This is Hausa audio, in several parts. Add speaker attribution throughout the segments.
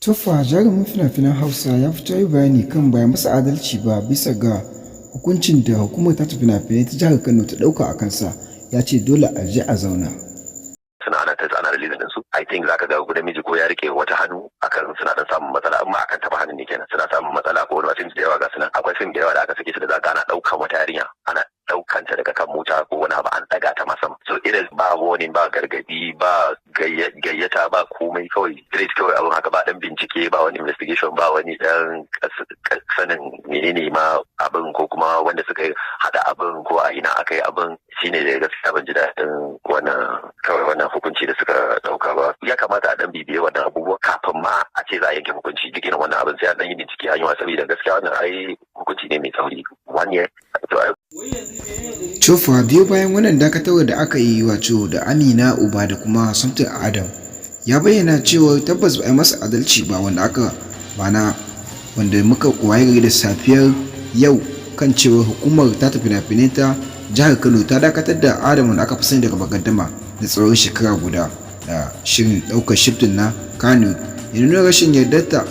Speaker 1: Tuffa jarumin fina-finan Hausa ya fito yi bayani kan bai masa adalci ba bisa ga hukuncin da hukumar tace fina-finai ta jihar Kano ta ɗauka a kansa. Ya ce dole a je a zauna.
Speaker 2: Ana release din su I think zaka ga namiji ko ya rike wata hannu akan suna dan samun matsala, amma akan taba hannun ne kenan suna samun matsala. Ko wani film da yawa ga sunan, akwai film da yawa da aka sake su da zaka ana daukan wata yarinya ana daukan ta daga kan mota ko wani abu an daga ta masa, so irin ba warning ba gargadi ba gayyata ba komai, kawai straight kawai abun haka, ba dan bincike ba wani investigation ba wani dan sanin menene ma abin ko kuma wanda suka hada abin ko a ina aka yi abin. Shine da gaskiya ban ji daɗin wannan hukunci da suka dauka ba. Ya kamata a dan bibiye wannan abubuwa kafin ma a ce za a yanke hukunci. Duk irin wannan abin sai a dan yi bincike an yi wa, saboda gaskiya wannan ai hukunci ne mai tsauri. One year.
Speaker 1: Tuffa biyo bayan wannan dakatarwar da aka yi wato da Amina Uba da kuma Samtin Adam, ya bayyana cewa tabbas ba a yi masa adalci ba, wanda muka waye da safiyar yau kan cewa hukumar ta tafi fina-finai ta jihar Kano ta dakatar da Adam, wanda aka fi sani daga Bagaddama, da tsawon shekara guda da shirin ɗaukar shiftin na Kano. Ya nuna rashin yardarsa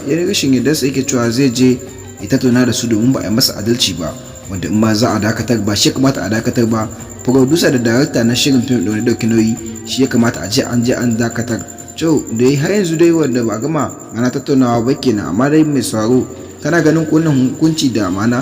Speaker 1: yake cewa zai je ya tattauna da su domin ba a yi masa adalci ba, wanda in ma za a dakatar ba shi ya kamata a dakatar ba. Producer da director na shirin fim ɗin ɗauki nauyi shi ya kamata a ce an dakatar. To dai har yanzu dai wanda ba gama ana tattaunawa ba kenan, amma dai mai sauraro kana ganin wannan hukunci da mana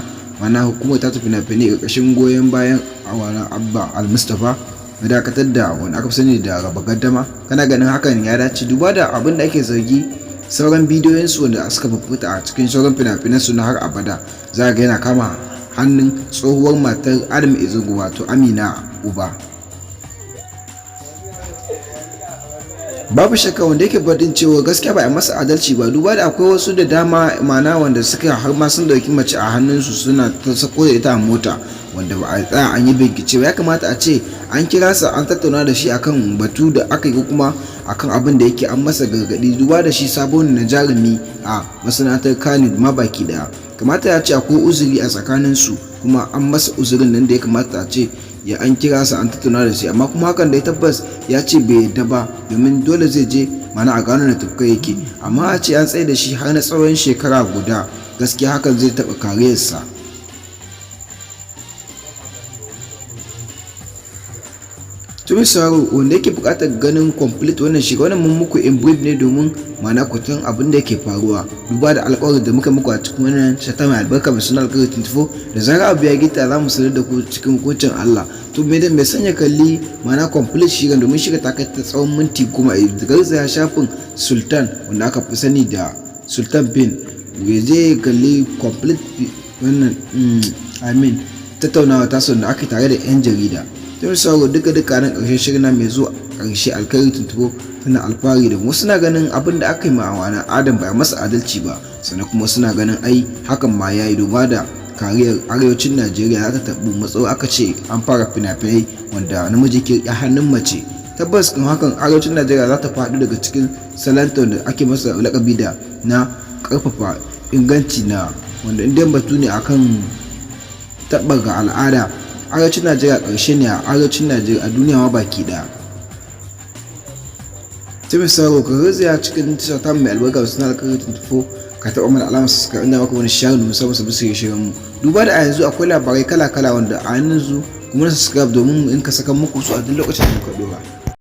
Speaker 1: hukumar ta tafi fina-finai ƙarƙashin goyon bayan awana Abba Al-Mustapha na dakatar da wanda aka fi sani da raba gaddama, kana ganin hakan ya dace duba da abin da ake zargi sauran bidiyoyinsu wanda suka fita a cikin sauran fina-finan su na har abada? Za ga yana kama hannun tsohuwar matar Adam Ezeugo wato Amina Uba. Babu shakka wanda yake badin cewa gaskiya ba a masa adalci ba, duba da akwai wasu da dama wanda suka har ma sun dauki mace a hannunsu suna ta sako da ita a mota, wanda ba a tsaya an yi bincike. Ya kamata a ce an kira sa an tattauna da shi akan batu da aka yi, kuma akan abin da yake an masa gargadi, duba da shi sabon na jarumi a masana'antar Kano ma baki daya. Kamata ya ce akwai uzuri a tsakanin su, kuma an masa uzurin nan da ya kamata a ce ya an kira sa an tattauna da shi, amma kuma hakan da ya tabbas ya ce bai yadda ba, domin dole zai je a gano da tafka yake. Amma a ce an tsaye da shi har na tsawon shekara guda, gaskiya hakan zai taɓa kariyarsa. Tumi sauraro wanda yake buƙatar ganin complete wannan shiga wannan mun muku in brief ne domin kutan abin da yake faruwa, duba da alƙawarin da muka muku a cikin wannan shata mai albarka mai suna Alkhairi 24. Da zarar abu ya gita za mu sanar da ku cikin hukuncin Allah. To me da mai sanya kalli complete shiga domin shiga ta kai ta tsawon minti 10 a garzaya shafin Sultan wanda aka fi sani da Sultan Pin, ya je kalli complete wannan tattaunawa tasu da aka tare da 'yan jarida. Don sauro duka nan ƙarshen shirin na mai zuwa ƙarshe. Alkhairi 24 tana alfahari da wasu na ganin abin da aka yi ma'awana Adam ba masa adalci ba, sannan kuma suna ganin ai hakan ma yayi duba da kariyar arewacin Najeriya za ta tabu matsawo aka ce an fara fina-finai wanda namiji ke ya hannun mace. Tabbas kan hakan arewacin Najeriya za ta faɗi daga cikin salanta da ake masa lakabi da na ƙarfafa inganci na wanda inda batu ne akan taɓa ga al'ada. Arewacin Najeriya ƙarshe ne a arewacin Najeriya a duniya ma baki ɗaya. Ta misali ka garzaya cikin tashar mai albarka suna Alkhairi 24 ka taɓa mana alamar suka inda maka wani share domin samun sabbin shirye mu. Duba da a yanzu akwai labarai kala-kala wanda a yanzu kuma na subscribe domin in ka saka muku su a duk lokacin da muka ɗora.